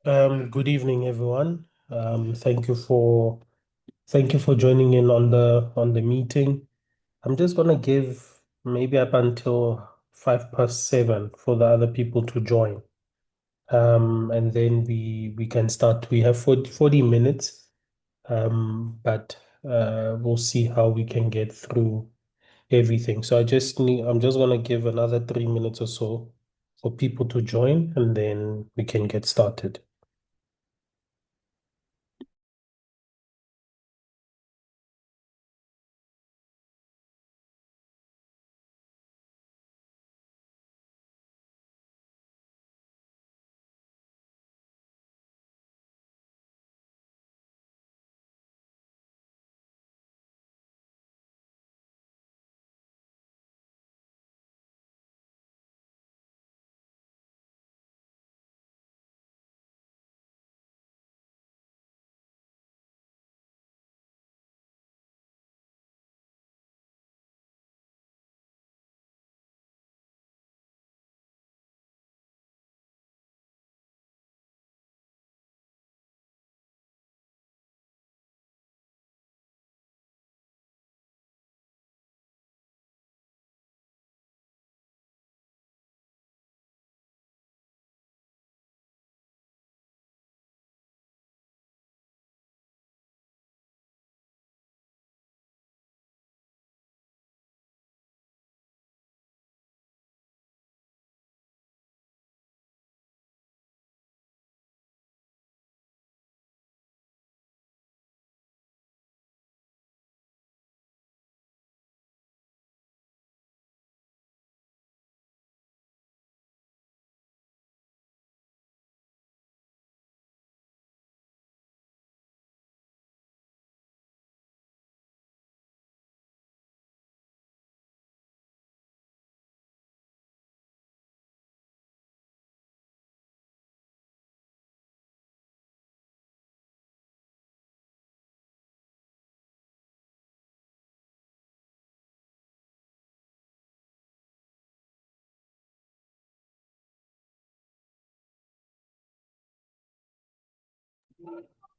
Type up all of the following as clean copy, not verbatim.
Good evening, everyone. Thank you for joining in on the meeting. I'm just gonna give maybe up until 7:05 for the other people to join. And then we can start. We have 40 minutes. But we'll see how we can get through everything. So I'm just gonna give another 3 minutes or so for people to join, and then we can get started.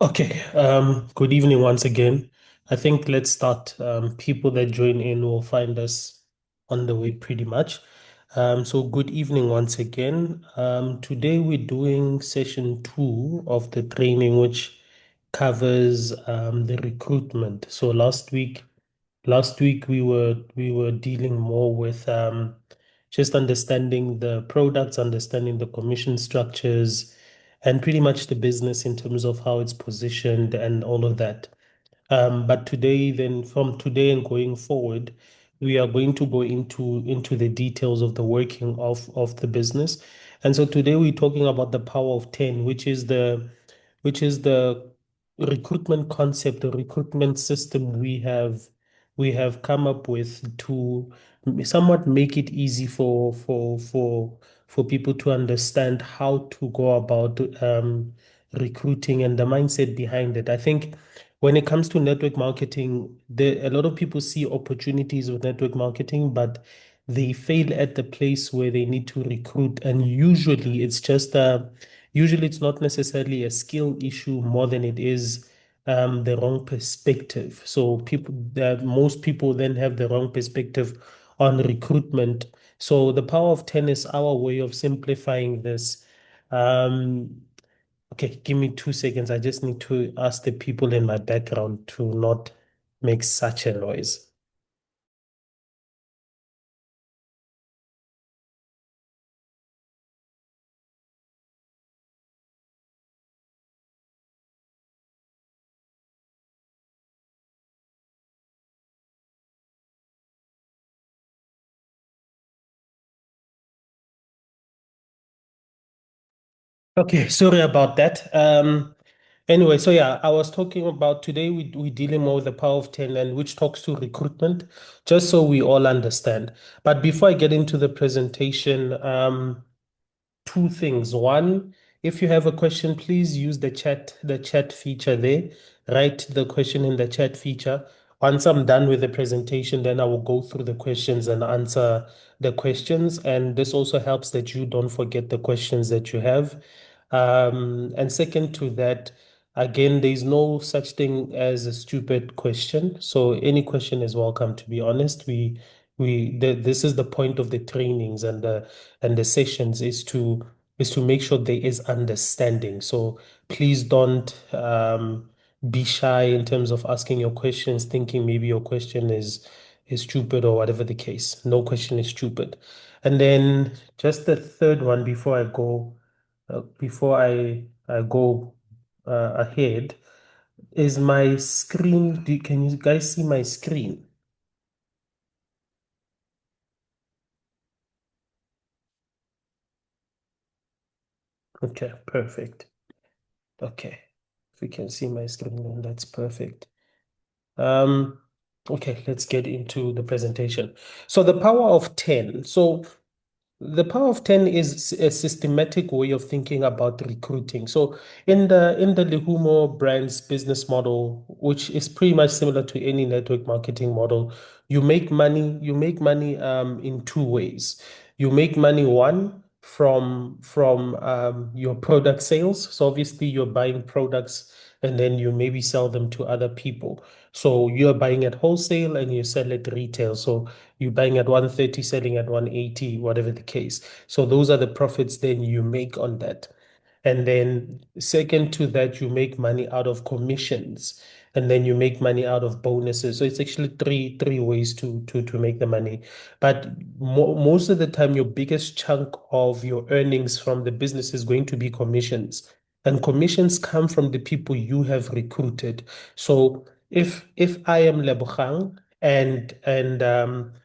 Okay, good evening once again. I think let's start. People that join in will find us on the way pretty much. So good evening once again. Today we're doing session two of the training, which covers the recruitment. So last week we were dealing more with just understanding the products, understanding the commission structures, and pretty much the business in terms of how it's positioned and all of that. But today, then from today and going forward, we are going to go into the details of the working of the business. And so today we're talking about the power of 10, which is the recruitment concept, the recruitment system we have come up with to somewhat make it easy for people to understand how to go about recruiting and the mindset behind it. I think when it comes to network marketing, a lot of people see opportunities with network marketing, but they fail at the place where they need to recruit. And usually it's not necessarily a skill issue more than it is the wrong perspective. So most people then have the wrong perspective on recruitment. So the power of 10 is our way of simplifying this. Um, Okay, give me 2 seconds. I just need to ask the people in my background to not make such a noise. Okay, sorry about that. Anyway, so yeah, I was talking about today we're dealing more with the power of 10 and which talks to recruitment, just so we all understand. But before I get into the presentation, two things. One, if you have a question, please use the chat feature there. Write the question in the chat feature. Once I'm done with the presentation, then I will go through the questions and answer the questions. And this also helps that you don't forget the questions that you have. And second to that, again, there's no such thing as a stupid question. So any question is welcome, to be honest. This is the point of the trainings and the sessions is to make sure there is understanding. So please don't be shy in terms of asking your questions, thinking maybe your question is stupid or whatever the case. No question is stupid. And then just the third one before I go ahead, is my screen. Can you guys see my screen? Okay, perfect. Okay. If you can see my screen, then that's perfect. Um, okay, let's get into the presentation. So the power of 10. So the power of 10 is a systematic way of thinking about recruiting. So in the Lehumo Brands business model, which is pretty much similar to any network marketing model, you make money in two ways. You make money one from your product sales. So obviously you're buying products and then you maybe sell them to other people. So you're buying at wholesale and you sell at retail. So you're buying at 130, selling at 180, whatever the case. So those are the profits then you make on that. And then second to that, you make money out of commissions, and then you make money out of bonuses. So it's actually three ways to make the money. But most of the time, your biggest chunk of your earnings from the business is going to be commissions. And commissions come from the people you have recruited. So if I am Lebogang and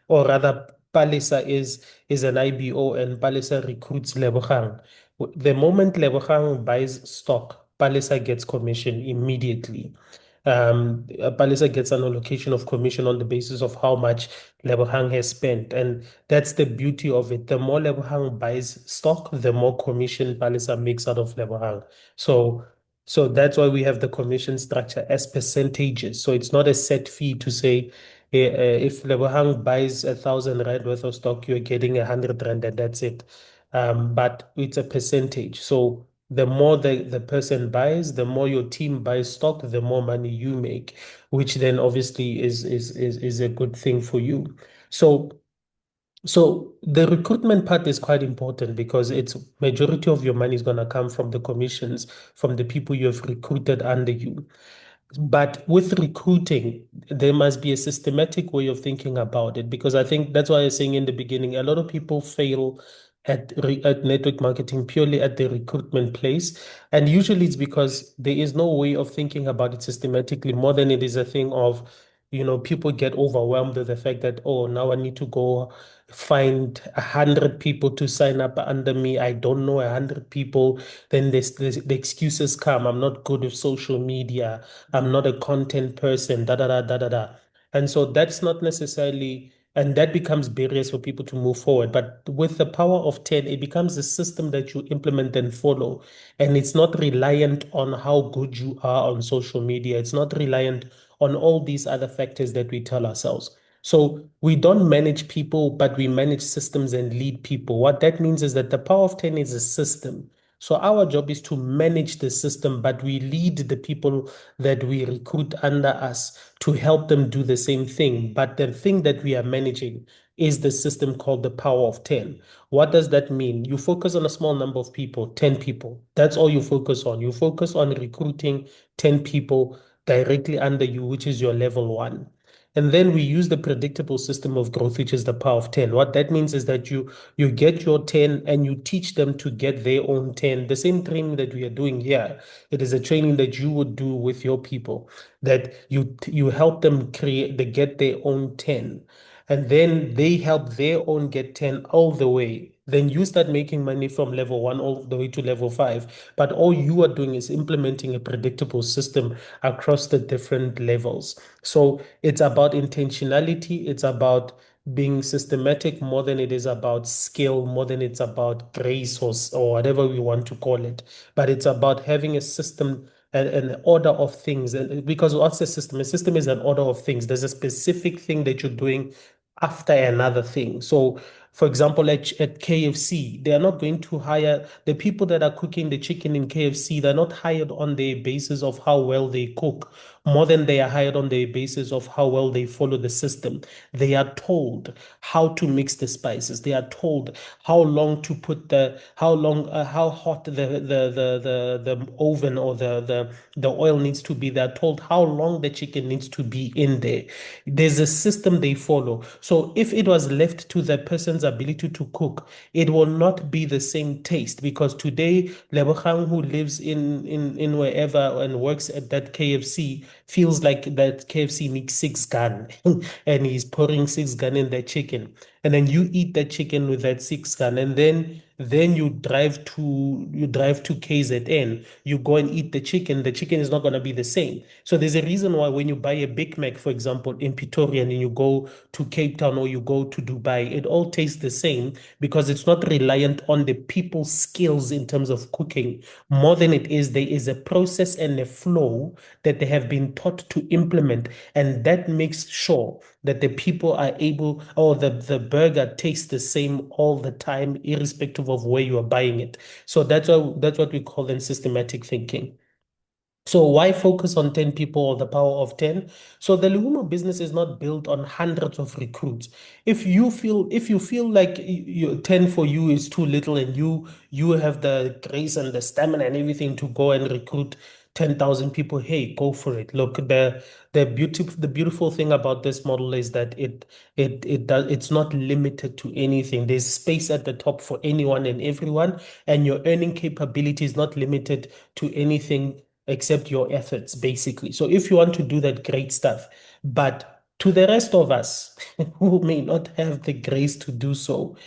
or rather Palisa is an IBO and Palisa recruits Lebogang. The moment Lebogang buys stock, Palisa gets commission immediately. Palisa gets an allocation of commission on the basis of how much Lebogang has spent. And that's the beauty of it. The more Lebogang buys stock, the more commission Palisa makes out of Lebogang. So, so that's why we have the commission structure as percentages. So it's not a set fee to say, if Lebogang buys 1,000 rand worth of stock, you're getting 100 rand and that's it. But it's a percentage. So the more the person buys, the more your team buys stock, the more money you make, which then obviously is a good thing for you. So so the recruitment part is quite important because it's majority of your money is going to come from the commissions from the people you have recruited under you. But with recruiting, there must be a systematic way of thinking about it because I think that's why I was saying in the beginning, a lot of people fail at network marketing purely at the recruitment place. And usually it's because there is no way of thinking about it systematically more than it is a thing of, people get overwhelmed with the fact that, oh, now I need to go find 100 people to sign up under me. I don't know 100 people. Then the excuses come. I'm not good with social media. I'm not a content person, da da da da da da. And so that's not necessarily, and that becomes barriers for people to move forward. But with the power of 10, it becomes a system that you implement and follow. And it's not reliant on how good you are on social media. It's not reliant on all these other factors that we tell ourselves. So we don't manage people, but we manage systems and lead people. What that means is that the power of 10 is a system. So our job is to manage the system, but we lead the people that we recruit under us to help them do the same thing. But the thing that we are managing is the system called the power of 10. What does that mean? You focus on a small number of people, 10 people. That's all you focus on. You focus on recruiting 10 people directly under you, which is your level one. And then we use the predictable system of growth, which is the power of 10. What that means is that you get your 10 and you teach them to get their own 10. The same training that we are doing here, it is a training that you would do with your people, that you help them create, they get their own 10. And then they help their own get 10 all the way. Then you start making money from level one all the way to level five. But all you are doing is implementing a predictable system across the different levels. So it's about intentionality, it's about being systematic more than it is about skill, more than it's about grace or whatever we want to call it. But it's about having a system and an order of things. And because what's a system? A system is an order of things. There's a specific thing that you're doing after another thing. So For example, at KFC, they are not going to hire the people that are cooking the chicken in KFC. They're not hired on the basis of how well they cook, more than they are hired on the basis of how well they follow the system. They are told how to mix the spices. They are told how long to put how hot the oven or the oil needs to be. They're told how long the chicken needs to be in there. There's a system they follow. So if it was left to the person's ability to cook, it will not be the same taste, because today Lebogang, who lives in wherever and works at that KFC, feels like that KFC makes 6 gun and he's pouring 6 gun in that chicken. And then you eat that chicken with that 6 gun, and then you drive to KZN, you go and eat the chicken is not going to be the same. So there's a reason why when you buy a Big Mac, for example, in Pretoria, and you go to Cape Town or you go to Dubai, it all tastes the same, because it's not reliant on the people's skills in terms of cooking. More than it is, there is a process and a flow that they have been taught to implement, and that makes sure that the people are able, or the burger tastes the same all the time, irrespective of where you are buying it. So that's what we call then systematic thinking. So why focus on 10 people or the power of 10? So the Lehumo business is not built on hundreds of recruits. If you feel like 10 for you is too little, and you have the grace and the stamina and everything to go and recruit 10,000 people, hey, go for it. Look, the beautiful thing about this model is that it's not limited to anything. There's space at the top for anyone and everyone, and your earning capability is not limited to anything except your efforts, basically. So if you want to do that, great stuff. But to the rest of us who may not have the grace to do so,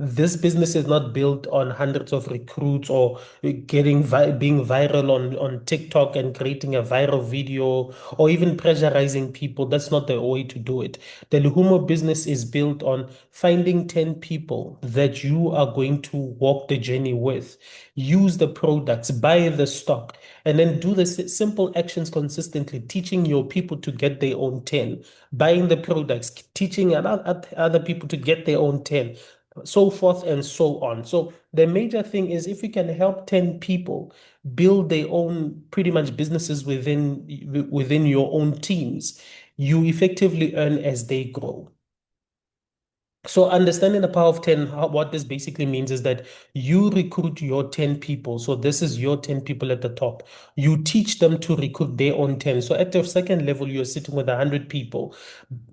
this business is not built on hundreds of recruits or being viral on TikTok and creating a viral video or even pressurizing people. That's not the way to do it. The Lehumo business is built on finding 10 people that you are going to walk the journey with, use the products, buy the stock, and then do the simple actions consistently, teaching your people to get their own 10, buying the products, teaching other people to get their own 10, so forth and so on. So the major thing is, if you can help 10 people build their own pretty much businesses within your own teams, you effectively earn as they grow. So understanding the power of 10, what this basically means is that you recruit your 10 people. So this is your 10 people at the top. You teach them to recruit their own 10. So at the second level, you're sitting with 100 people,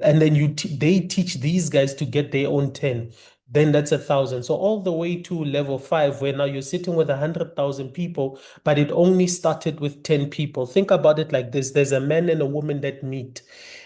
and then they teach these guys to get their own 10. Then that's 1,000. So all the way to level 5, where now you're sitting with 100,000 people, but it only started with 10 people. Think about it like this. There's a man and a woman that meet,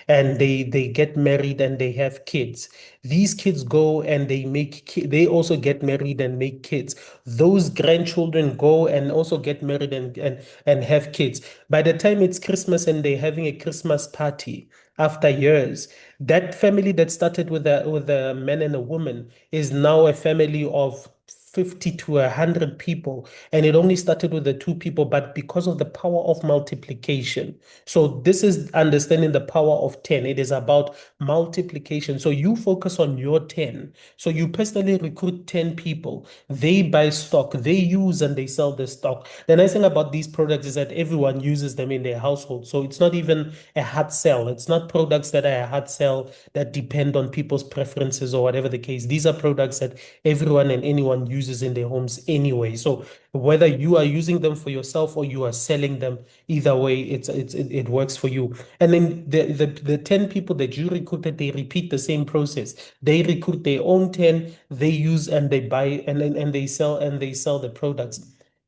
and they get married and they have kids. These kids go and they also get married and make kids. Those grandchildren go and also get married and have kids. By the time it's Christmas and they're having a Christmas party after years, that family that started with a man and a woman is now a family of 50 to 100 people, and it only started with the two people, but because of the power of multiplication. So this is understanding the power of 10. It is about multiplication. So you focus on your 10. So you personally recruit 10 people. They buy stock, they use and they sell the stock. The nice thing about these products is that everyone uses them in their household. So it's not even a hard sell. It's not products that are a hard sell that depend on people's preferences or whatever the case. These are products that everyone and anyone uses in their homes anyway. So whether you are using them for yourself or you are selling them, either way, it works for you. And then the 10 people that you recruited, they repeat the same process. They recruit their own 10, they use and they buy and they sell the products.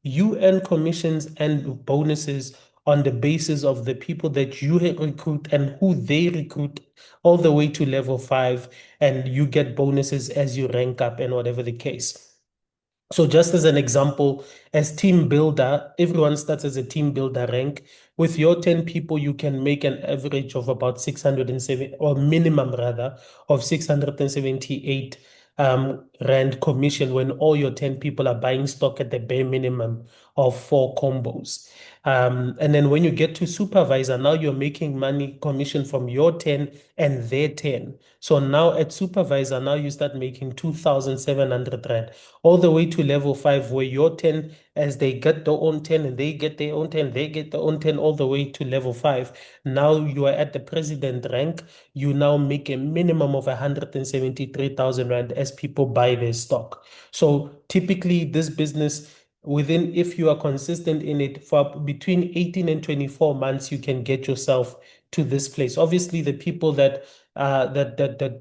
You earn commissions and bonuses on the basis of the people that you recruit and who they recruit, all the way to level 5, and you get bonuses as you rank up and whatever the case. So just as an example, as team builder, everyone starts as a team builder rank. With your 10 people, you can make an average of about 607, or minimum rather, of 678 Rand commission when all your 10 people are buying stock at the bare minimum of four combos. And then when you get to supervisor, now you're making money commission from your 10 and their 10. So now at supervisor, now you start making 2,700 Rand all the way to level five, where your 10, as they get their own 10 and they get their own 10, they get their own 10, all the way to level five. Now you are at the president rank. You now make a minimum of 173,000 Rand as people buy their stock. So typically, this business, within, if you are consistent in it for between 18 and 24 months, you can get yourself to this place. Obviously, the people that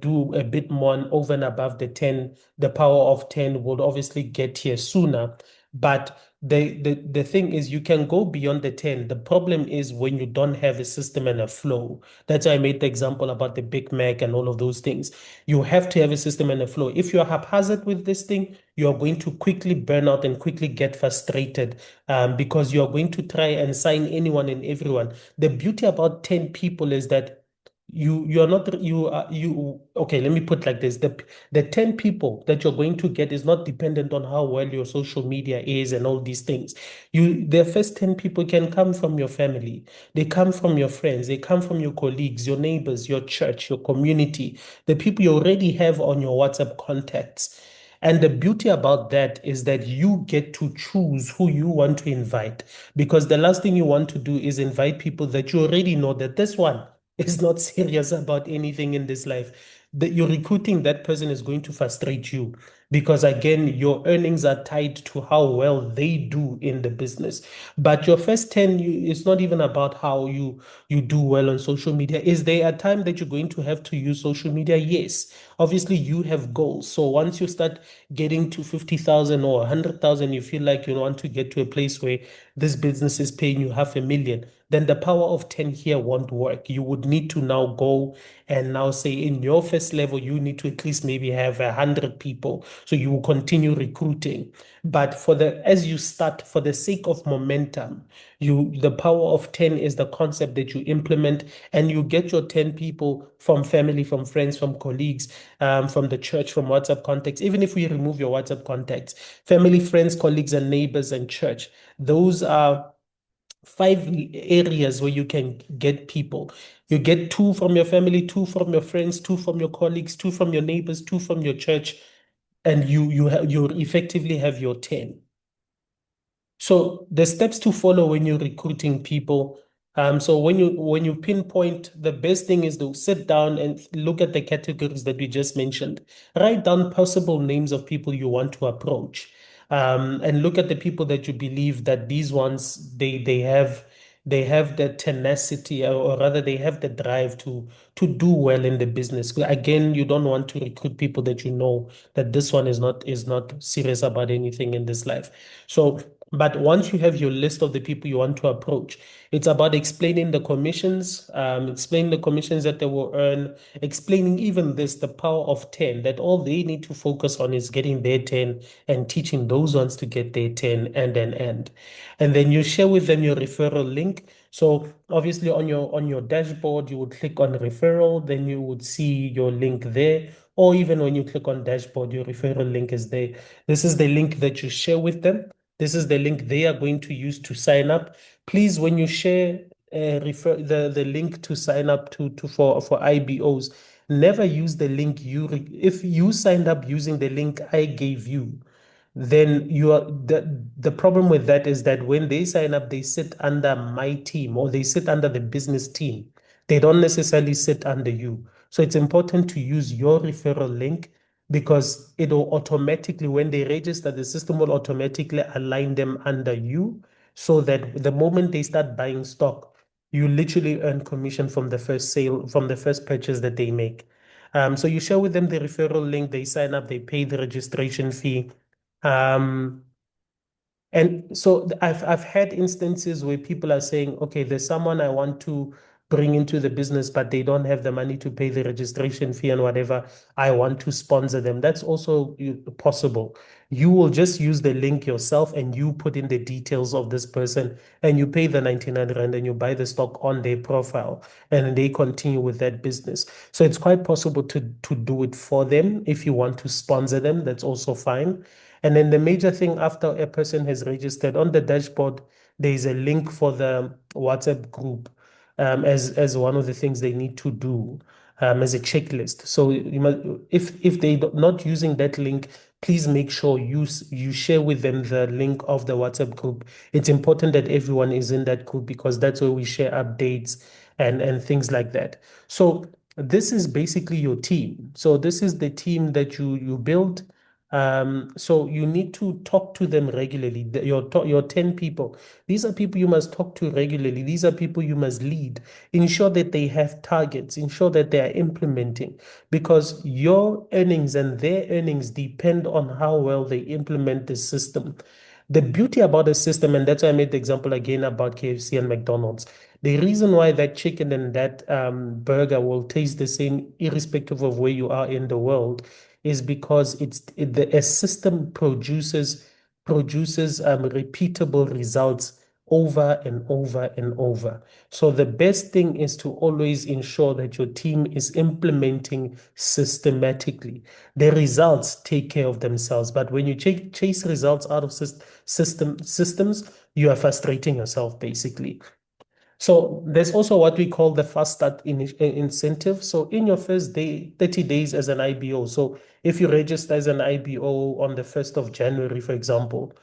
do a bit more and over and above the 10, the power of 10, will obviously get here sooner. But the thing is, you can go beyond the 10. The problem is when you don't have a system and a flow. That's why I made the example about the Big Mac and all of those things. You have to have a system and a flow. If you're haphazard with this thing, you are going to quickly burn out and quickly get frustrated, because you are going to try and sign anyone and everyone. The beauty about 10 people is that you're not you are you okay, let me put like this. The 10 people that you're going to get is not dependent on how well your social media is and all these things. The first 10 people can come from your family, they come from your friends, they come from your colleagues, your neighbors, your church, your community, the people you already have on your WhatsApp contacts. And the beauty about that is that you get to choose who you want to invite, because the last thing you want to do is invite people that you already know that this one is not serious about anything in this life. That you're recruiting that person is going to frustrate you, because again, your earnings are tied to how well they do in the business. But your first 10, it's not even about how you do well on social media. Is there a time that you're going to have to use social media? Yes. Obviously, you have goals. So once you start getting to 50,000 or 100,000, you feel like you want to get to a place where this business is paying you 500,000, then the power of 10 here won't work. You would need to now go and now say in your first level, you need to at least maybe have 100 people. So you will continue recruiting. But as you start, for the sake of momentum, the power of 10 is the concept that you implement, and you get your 10 people from family, from friends, from colleagues, from the church, from WhatsApp contacts. Even if we remove your WhatsApp contacts, family, friends, colleagues, and neighbors and church, those are five areas where you can get people. You get two from your family, two from your friends, two from your colleagues, two from your neighbors, two from your church, and you effectively have your 10. So the steps to follow when you're recruiting people. So when you pinpoint, the best thing is to sit down and look at the categories that we just mentioned. Write down possible names of people you want to approach, and look at the people that you believe that these ones they have the tenacity, or rather they have the drive to do well in the business. Again, you don't want to recruit people that you know that this one is not serious about anything in this life. So, but once you have your list of the people you want to approach, it's about explaining the commissions that they will earn, explaining even this, the power of 10, that all they need to focus on is getting their 10 and teaching those ones to get their 10 and then end. And then you share with them your referral link. So obviously on your dashboard, you would click on referral, then you would see your link there. Or even when you click on dashboard, your referral link is there. This is the link that you share with them. This is the link they are going to use to sign up. Please, when you share refer the link to sign up to for IBOs, never use the link if you signed up using the link I gave you, then the problem with that is that when they sign up, they sit under my team or they sit under the business team. They don't necessarily sit under you. So it's important to use your referral link, because it'll automatically, when they register, the system will automatically align them under you, so that the moment they start buying stock, you literally earn commission from the first sale, from the first purchase that they make. So you share with them the referral link, they sign up, they pay the registration fee. Um, and so I've had instances where people are saying, okay, there's someone I want to bring into the business, but they don't have the money to pay the registration fee and whatever. I want to sponsor them. That's also possible. You will just use the link yourself and you put in the details of this person and you pay the 99 Rand and you buy the stock on their profile and they continue with that business. So it's quite possible to do it for them. If you want to sponsor them, that's also fine. And then the major thing after a person has registered on the dashboard, there is a link for the WhatsApp group as one of the things they need to do as a checklist. So you must, if they not using that link, please make sure you share with them the link of the WhatsApp group. It's important that everyone is in that group because that's where we share updates and things like that. So this is basically your team. So this is the team that you build. So you need to talk to them regularly. Your 10 people. These are people you must talk to regularly. These are people you must lead. Ensure that they have targets. Ensure that they are implementing because your earnings and their earnings depend on how well they implement the system. The beauty about the system, and that's why I made the example again about KFC and McDonald's. The reason why that chicken and that burger will taste the same, irrespective of where you are in the world, is because a system produces repeatable results over and over and over. So the best thing is to always ensure that your team is implementing systematically. The results take care of themselves, but when you chase results out of systems, you are frustrating yourself basically. So there's also what we call the fast start incentive. So in your first day, 30 days as an IBO. So if you register as an IBO on the 1st of January, for example,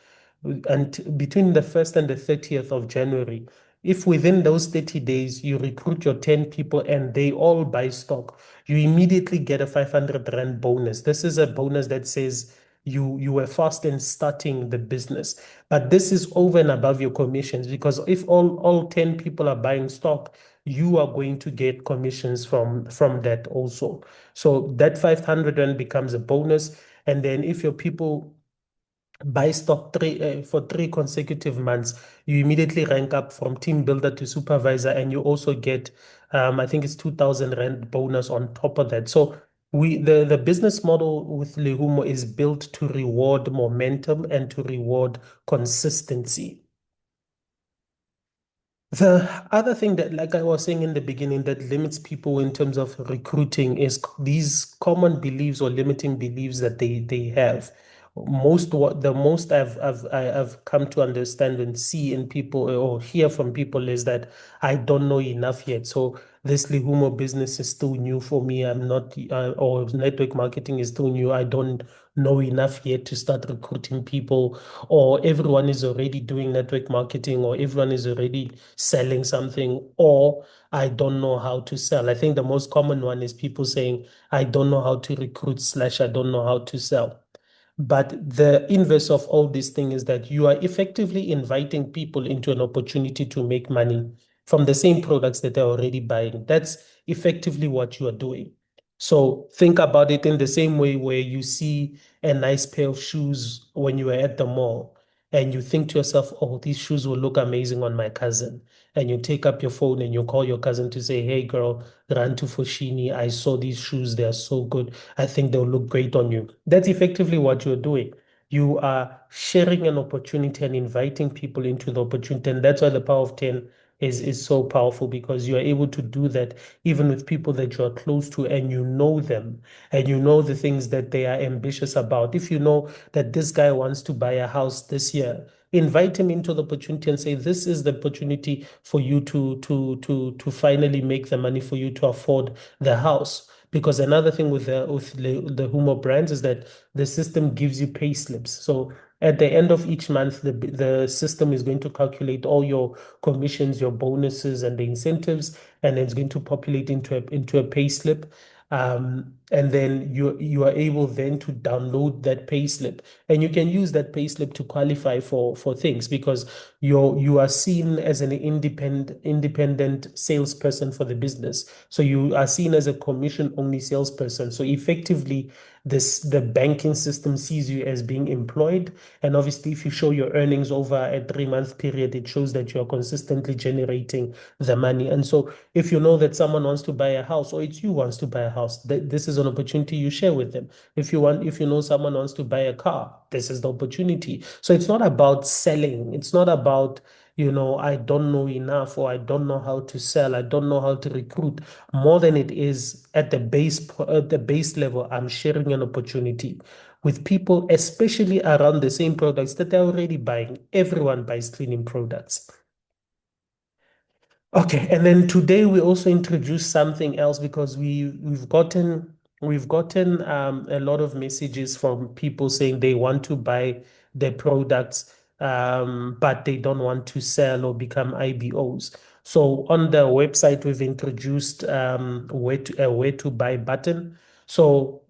and between the 1st and the 30th of January, if within those 30 days you recruit your 10 people and they all buy stock, you immediately get a 500 Rand bonus. This is a bonus that says you were fast in starting the business. But this is over and above your commissions because if all 10 people are buying stock, you are going to get commissions from that also. So that 500 Rand becomes a bonus. And then if your people buy stock for 3 consecutive months, you immediately rank up from team builder to supervisor, and you also get, I think it's 2,000 Rand bonus on top of that. So the business model with Lehumo is built to reward momentum and to reward consistency. The other thing that, like I was saying in the beginning, that limits people in terms of recruiting is these common beliefs or limiting beliefs that they have. The most I've come to understand and see in people or hear from people is that I don't know enough yet. So this Lehumo business is still new for me. I'm not, or network marketing is still new. I don't know enough yet to start recruiting people, or everyone is already doing network marketing, or everyone is already selling something, or I don't know how to sell. I think the most common one is people saying, I don't know how to recruit slash I don't know how to sell. But the inverse of all this thing is that you are effectively inviting people into an opportunity to make money from the same products that they're already buying. That's effectively what you are doing. So think about it in the same way where you see a nice pair of shoes when you are at the mall and you think to yourself, oh, these shoes will look amazing on my cousin. And you take up your phone and you call your cousin to say, hey, girl, run to Foschini. I saw these shoes. They are so good. I think they'll look great on you. That's effectively what you're doing. You are sharing an opportunity and inviting people into the opportunity. And that's why the power of 10 is so powerful because you are able to do that even with people that you are close to and you know them and you know the things that they are ambitious about. If you know that this guy wants to buy a house this year, invite him into the opportunity and say, this is the opportunity for you to finally make the money for you to afford the house. Because another thing with the Humo brands is that the system gives you pay slips. So at the end of each month, the system is going to calculate all your commissions, your bonuses, and the incentives, and it's going to populate into a pay slip. And then you are able then to download that payslip, and you can use that payslip to qualify for things because you are seen as an independent salesperson for the business. So you are seen as a commission only salesperson. So effectively, the banking system sees you as being employed. And obviously, if you show your earnings over a 3 month period, it shows that you are consistently generating the money. And so if you know that someone wants to buy a house, or it's you wants to buy a house, this is an opportunity you share with them. If you know someone wants to buy a car, this is the opportunity. So it's not about selling. It's not about, I don't know enough, or I don't know how to sell. I don't know how to recruit. More than it is at the base level, I'm sharing an opportunity with people, especially around the same products that they're already buying. Everyone buys cleaning products. Okay, and then today we also introduced something else because we've gotten a lot of messages from people saying they want to buy their products, but they don't want to sell or become IBOs. So on the website we've introduced where to buy button. So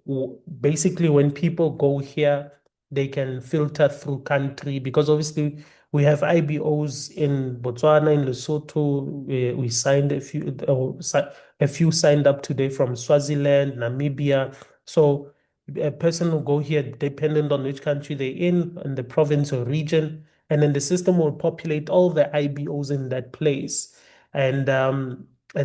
basically, when people go here, they can filter through country because obviously we have IBOs in Botswana, in Lesotho. We signed a few signed up today from Swaziland, Namibia. So a person will go here dependent on which country they're in the province or region, and then the system will populate all the IBOs in that place. And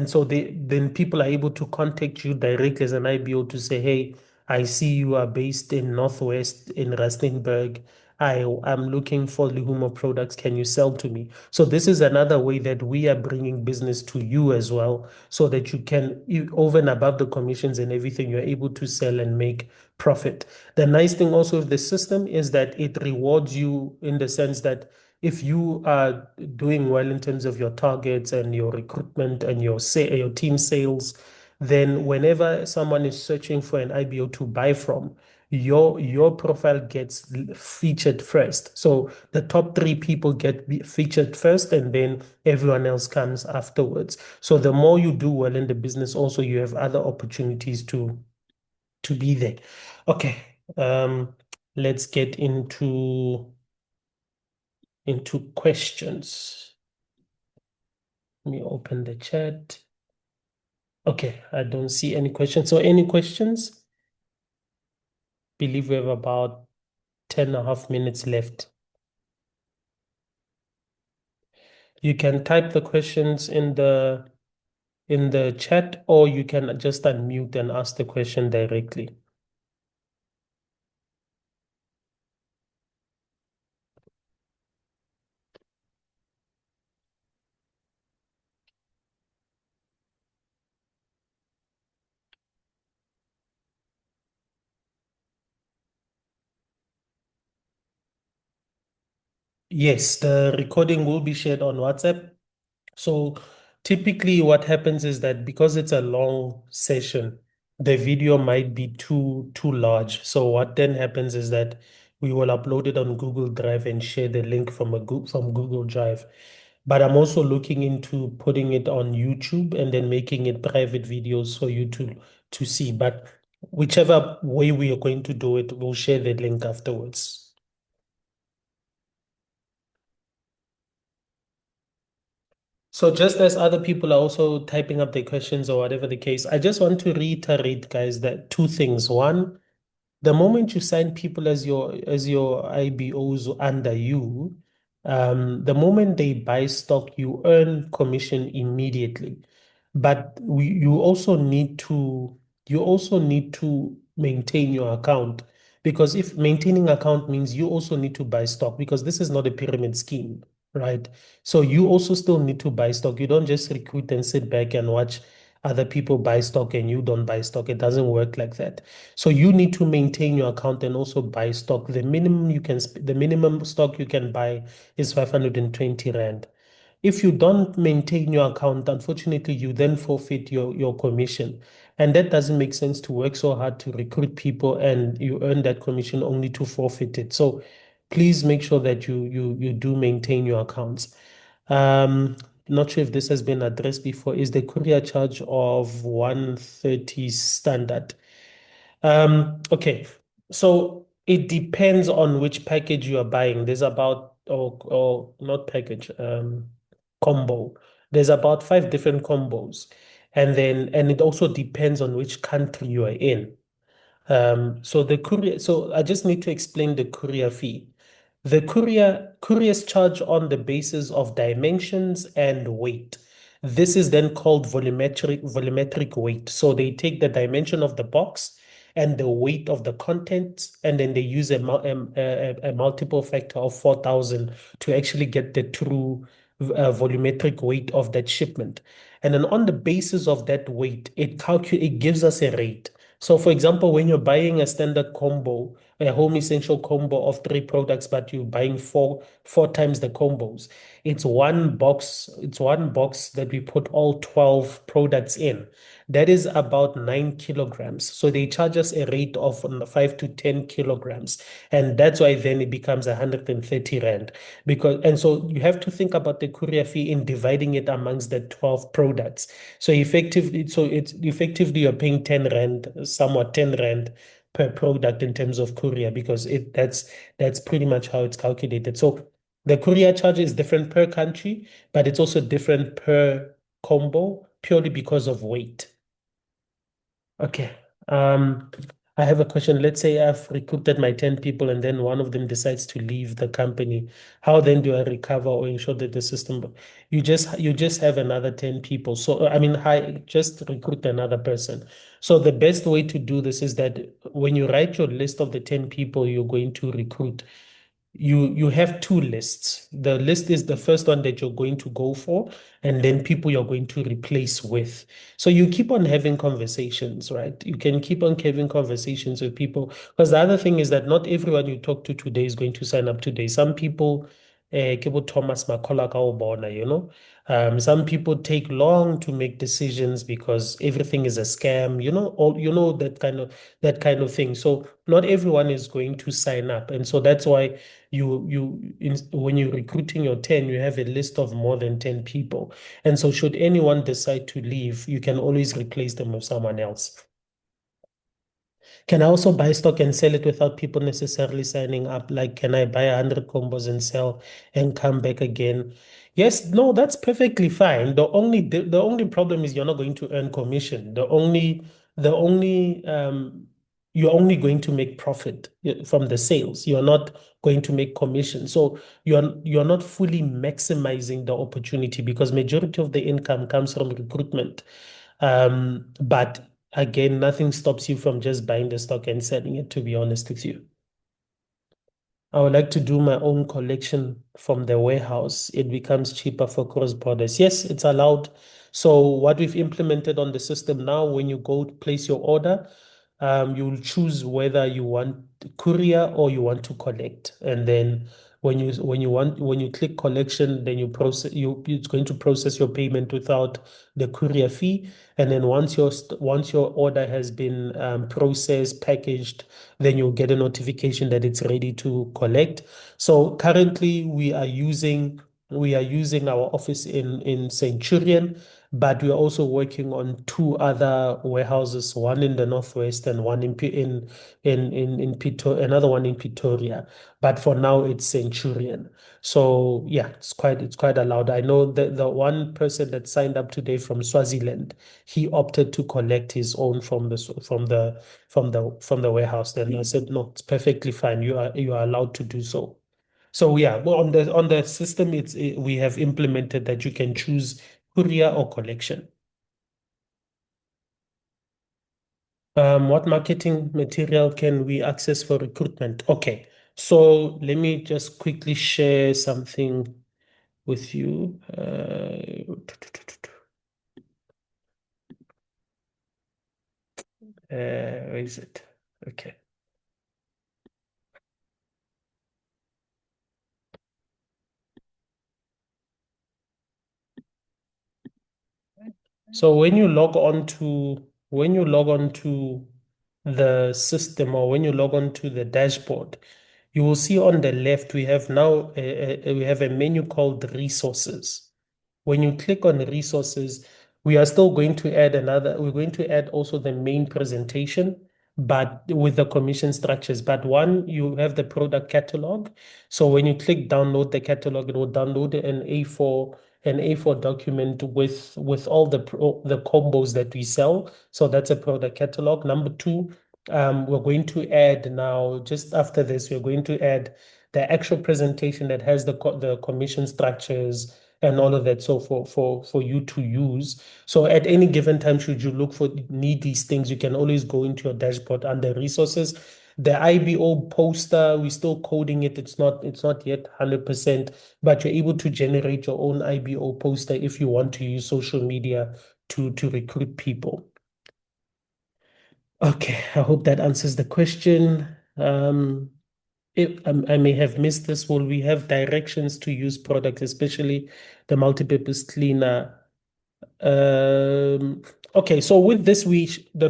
so then people are able to contact you directly as an IBO to say, hey, I see you are based in Northwest in Rustenburg. I'm looking for Lehumo products. Can you sell to me? So this is another way that we are bringing business to you as well, so that you can, over and above the commissions and everything, you're able to sell and make profit. The nice thing also with the system is that it rewards you in the sense that if you are doing well in terms of your targets and your recruitment and your team sales, then whenever someone is searching for an IBO to buy from, your profile gets featured first. So the top three people get featured first, and then everyone else comes afterwards. So the more you do well in the business, also you have other opportunities to be there. Okay, let's get into questions. Let me open the chat. Okay, I don't see any questions. So any questions? Believe we have about 10.5 minutes left. You can type the questions in the chat, or you can just unmute and ask the question directly. Yes, the recording will be shared on WhatsApp. So typically what happens is that because it's a long session, the video might be too large. So what then happens is that we will upload it on Google Drive and share the link from Google Drive. But I'm also looking into putting it on YouTube and then making it private videos for you to see. But whichever way we are going to do it, we'll share the link afterwards. So just as other people are also typing up their questions or whatever the case, I just want to reiterate, guys, that two things. One, the moment you sign people as your IBOs under you, the moment they buy stock, you earn commission immediately. But you also need to maintain your account, because if maintaining account means you also need to buy stock, because this is not a pyramid scheme, right? So you also still need to buy stock. You don't just recruit and sit back and watch other people buy stock and you don't buy stock. It doesn't work like that. So you need to maintain your account and also buy stock. The minimum stock you can buy is 520 Rand. If you don't maintain your account, unfortunately, you then forfeit your commission. And that doesn't make sense, to work so hard to recruit people and you earn that commission only to forfeit it. So please make sure that you do maintain your accounts. Not sure if this has been addressed before. Is the courier charge of 130 standard? Okay. So it depends on which package you are buying. There's about, or not package, combo. There's about five different combos. And it also depends on which country you are in. So I just need to explain the courier fee. The couriers charge on the basis of dimensions and weight. This is then called volumetric weight. So they take the dimension of the box and the weight of the contents, and then they use a multiple factor of 4,000 to actually get the true volumetric weight of that shipment. And then on the basis of that weight, it gives us a rate. So, for example, when you're buying a standard combo, a home essential combo of three products, but you're buying four times the combos, it's one box. It's one box that we put all 12 products in. That is about 9 kilograms. So they charge us a rate of 5 to 10 kilograms, and that's why then it becomes 130 rand. And so you have to think about the courier fee in dividing it amongst the 12 products. So effectively you're paying 10 rand, somewhat 10 rand per product in terms of courier, because that's pretty much how it's calculated. So the courier charge is different per country, but it's also different per combo purely because of weight. Okay. Um, I have a question. Let's say I've recruited my 10 people and then one of them decides to leave the company. How then do I recover or ensure that the system you just have another 10 people. So I mean, just recruit another person. So the best way to do this is that when you write your list of the 10 people you're going to recruit, you have two lists. The list is the first one that you're going to go for, and then people you're going to replace with. So you keep on having conversations, right? You can keep on having conversations with people, because the other thing is that not everyone you talk to today is going to sign up today. Some people, Kebo Thomas Makola ka o bona, some people take long to make decisions because everything is a scam, that kind of thing. So not everyone is going to sign up, and so that's why when you're recruiting your 10, you have a list of more than 10 people. And so should anyone decide to leave, you can always replace them with someone else. Can I also buy stock and sell it without people necessarily signing up? Like, can I buy 100 combos and sell and come back again? Yes, no, that's perfectly fine. The only problem is you're not going to earn commission. The only you're only going to make profit from the sales. You're not going to make commission. So you're not fully maximizing the opportunity because majority of the income comes from recruitment. But again, nothing stops you from just buying the stock and selling it, to be honest with you. I would like to do my own collection from the warehouse. It becomes cheaper for cross borders. Yes, it's allowed. So what we've implemented on the system now, when you go to place your order, you'll choose whether you want courier or you want to collect. And then when you click collection, then it's going to process your payment without the courier fee. And then once your order has been processed, packaged, then you'll get a notification that it's ready to collect. So currently we are using our office in Centurion, but we are also working on two other warehouses, one in the northwest and one another one in Pretoria. But for now, it's Centurion. So yeah, it's quite allowed. I know that the one person that signed up today from Swaziland, he opted to collect his own from the warehouse. Then I said, no, it's perfectly fine. You are allowed to do so. So yeah, well, on the system, we have implemented that you can choose courier or collection. What marketing material can we access for recruitment? Okay, so let me just quickly share something with you. Where is it? Okay. So when you log on to the system, or when you log on to the dashboard, you will see on the left we have a menu called resources. When you click on resources, we're going to add also the main presentation, but with the commission structures. But one, you have the product catalog. So when you click download the catalog, it will download an A4 document with all the combos that we sell. So that's a product catalog. Number two, we're going to add now, just after this, we're going to add the actual presentation that has the commission structures and all of that. So for you to use. So at any given time, should you need these things, you can always go into your dashboard under resources. The IBO poster, we're still coding it. It's not yet 100%, but you're able to generate your own IBO poster if you want to use social media to recruit people. Okay, I hope that answers the question. I may have missed this. Will we have directions to use products, especially the multipurpose cleaner? Okay, so with this, the